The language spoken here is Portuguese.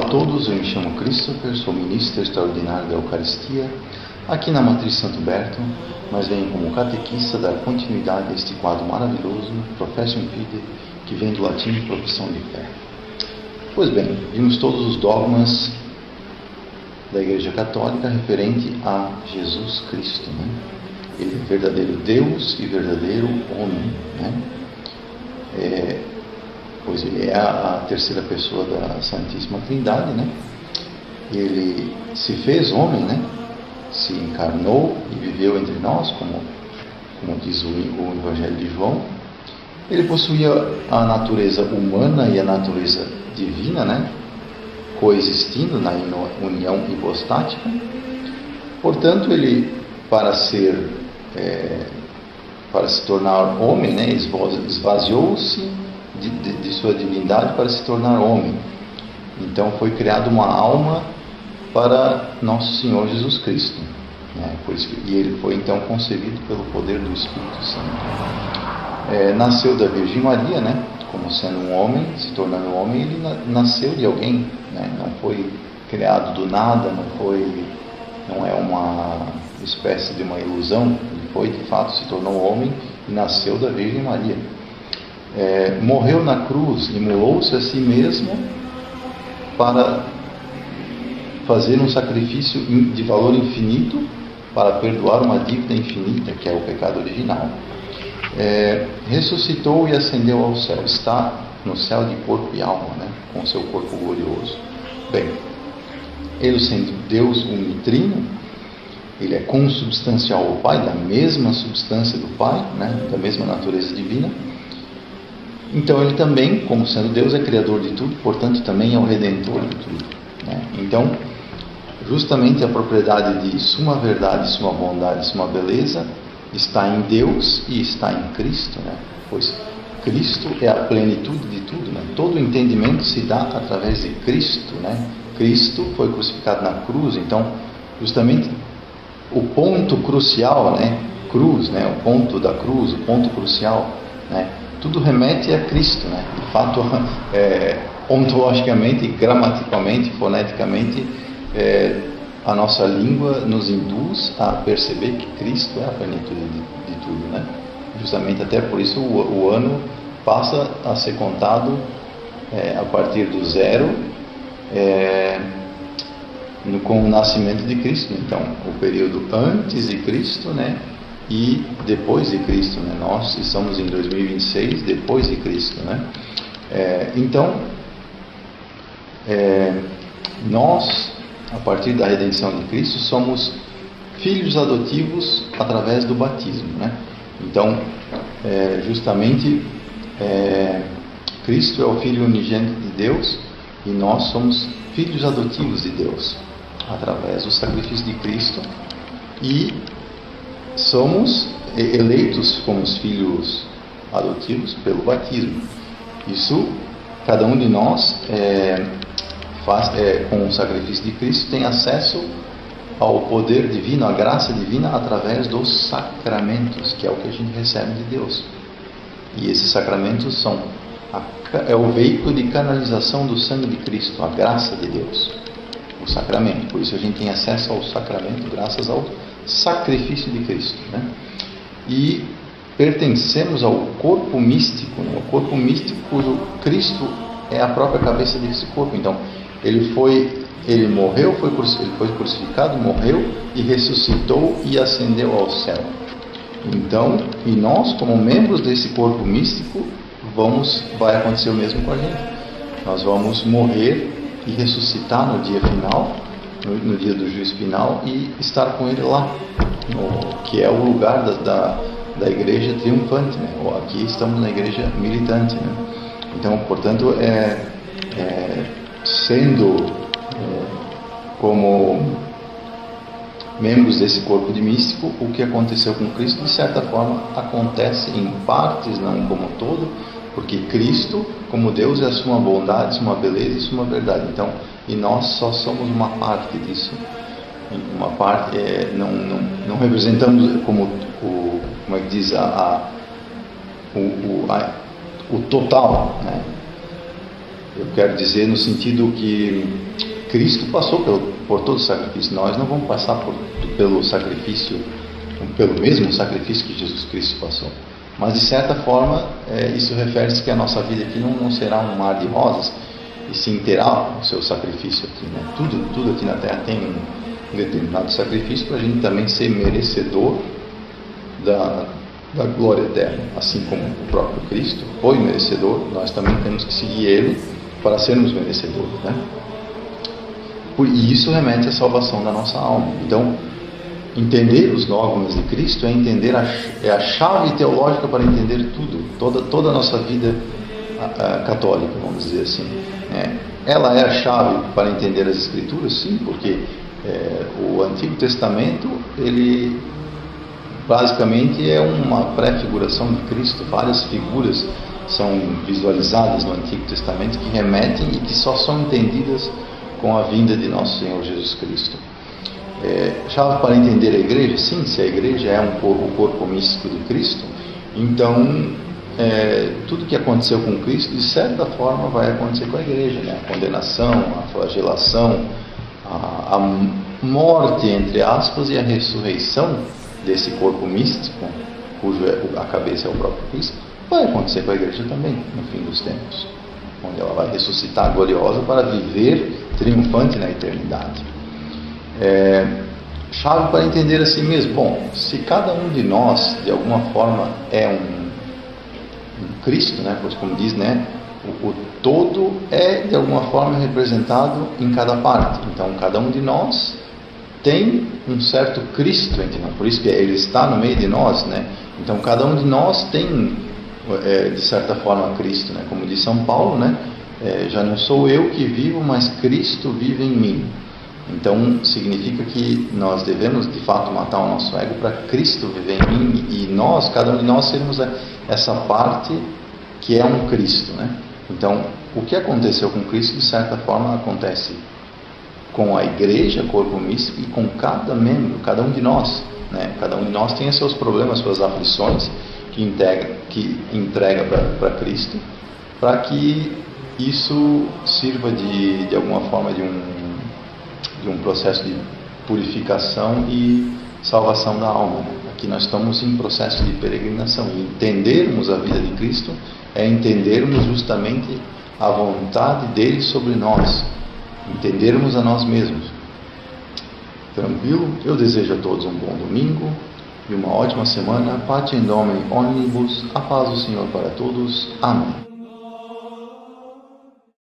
Olá a todos, eu me chamo Christopher, sou ministro extraordinário da Eucaristia aqui na Matriz Santo Berto, mas venho como catequista dar continuidade a este quadro maravilhoso, Professio Fide, que vem do latim Profissão de Fé. Pois bem, vimos todos os dogmas da Igreja Católica referente a Jesus Cristo, né? Ele é verdadeiro Deus e verdadeiro homem, né? Pois ele é a terceira pessoa da Santíssima Trindade, né? Ele se fez homem, né? Se encarnou e viveu entre nós, como diz o Evangelho de João. Ele possuía a natureza humana e a natureza divina, né? Coexistindo na união hipostática. Portanto, ele, para se tornar homem, né? Esvaziou-se de sua divindade para se tornar homem. Então foi criada uma alma para Nosso Senhor Jesus Cristo, né? E ele foi então concebido pelo poder do Espírito Santo. Nasceu da Virgem Maria, né? Como sendo um homem, se tornando homem, ele nasceu de alguém, né? Não foi criado do nada, não é uma espécie de uma ilusão. Ele foi, de fato, se tornou homem e nasceu da Virgem Maria. Morreu na cruz, imolou-se a si mesmo para fazer um sacrifício de valor infinito para perdoar uma dívida infinita, que é o pecado original. Ressuscitou e ascendeu ao céu, está no céu de corpo e alma, né? Com seu corpo glorioso. Bem, ele sendo Deus unitrino, ele é consubstancial ao Pai, da mesma substância do Pai, né? Da mesma natureza divina. Então ele também, como sendo Deus, é criador de tudo, portanto também é o redentor de tudo, né? Então, justamente a propriedade de suma verdade, suma bondade, suma beleza está em Deus e está em Cristo, né? Pois Cristo é a plenitude de tudo, né? Todo o entendimento se dá através de Cristo, né? Cristo foi crucificado na cruz, então justamente o ponto crucial, né? Cruz, né? O ponto da cruz, o ponto crucial, né? Tudo remete a Cristo, né? De fato, ontologicamente, gramaticalmente, foneticamente, a nossa língua nos induz a perceber que Cristo é a plenitude de tudo, né? Justamente até por isso o ano passa a ser contado a partir do zero, com o nascimento de Cristo. Então, o período antes de Cristo, né? E depois de Cristo, né? Nós estamos em 2026 depois de Cristo, né? Então nós, a partir da redenção de Cristo, somos filhos adotivos através do batismo, né? Então justamente Cristo é o Filho unigênito de Deus e nós somos filhos adotivos de Deus através do sacrifício de Cristo, e somos eleitos como filhos adotivos pelo batismo. Isso, cada um de nós com o sacrifício de Cristo tem acesso ao poder divino, à graça divina, através dos sacramentos, que é o que a gente recebe de Deus. E esses sacramentos é o veículo de canalização do sangue de Cristo, a graça de Deus, o sacramento. Por isso a gente tem acesso ao sacramento graças ao sacrifício de Cristo, né? E pertencemos ao corpo místico, né? O corpo místico cujo Cristo é a própria cabeça desse corpo. Então ele morreu, ele foi crucificado, morreu e ressuscitou e ascendeu ao céu. Então, e nós, como membros desse corpo místico, vai acontecer o mesmo com a gente. Nós vamos morrer e ressuscitar no dia final, no dia do juízo final, e estar com ele lá, que é o lugar da igreja triunfante, né? Aqui estamos na igreja militante, né? Então, portanto, sendo como membros desse corpo de místico, o que aconteceu com Cristo, de certa forma, acontece em partes, não como todo, porque Cristo, como Deus, é a sua bondade, sua beleza e sua verdade. Então, e nós só somos uma parte disso. Uma parte, não representamos como é que diz, o total, né? Eu quero dizer no sentido que Cristo passou por todo o sacrifício. Nós não vamos passar pelo mesmo sacrifício que Jesus Cristo passou. Mas de certa forma, isso refere-se que a nossa vida aqui não será um mar de rosas, e sim terá o seu sacrifício aqui, né? Tudo aqui na Terra tem um determinado sacrifício para a gente também ser merecedor da glória eterna. Assim como o próprio Cristo foi merecedor, nós também temos que seguir Ele para sermos merecedores, né? E isso remete à salvação da nossa alma. Então, entender os dogmas de Cristo é entender a chave teológica para entender tudo, toda a nossa vida católica, vamos dizer assim. Ela é a chave para entender as Escrituras, sim, porque o Antigo Testamento, ele basicamente é uma pré-figuração de Cristo. Várias figuras são visualizadas no Antigo Testamento que remetem e que só são entendidas com a vinda de nosso Senhor Jesus Cristo. Chave para entender a igreja? Sim, se a igreja é o corpo místico de Cristo, então tudo que aconteceu com Cristo, de certa forma, vai acontecer com a igreja, né? A condenação, a flagelação, a morte, entre aspas, e a ressurreição desse corpo místico, a cabeça é o próprio Cristo, vai acontecer com a igreja também, no fim dos tempos, onde ela vai ressuscitar gloriosa para viver triunfante na eternidade. Chave para entender a si mesmo. Bom, se cada um de nós, de alguma forma, é um Cristo, né? Pois, como diz, né? O todo é, de alguma forma, representado em cada parte. Então, cada um de nós tem um certo Cristo entre nós. Por isso que Ele está no meio de nós, né? Então, cada um de nós tem, de certa forma, Cristo, né? Como diz São Paulo, né? Já não sou eu que vivo, mas Cristo vive em mim. Então, significa que nós devemos, de fato, matar o nosso ego para Cristo viver em mim e nós, cada um de nós, sermos essa parte que é um Cristo, né? Então, o que aconteceu com Cristo, de certa forma, acontece com a igreja, corpo místico, e com cada membro, cada um de nós, né? Cada um de nós tem os seus problemas, suas aflições, que entrega para Cristo, para que isso sirva de alguma forma de um processo de purificação e salvação da alma, né? Aqui nós estamos em processo de peregrinação, e entendermos a vida de Cristo é entendermos justamente a vontade dele sobre nós, entendermos a nós mesmos. Tranquilo? Eu desejo a todos um bom domingo e uma ótima semana. Pace in Domini omnibus, a paz do Senhor para todos. Amém.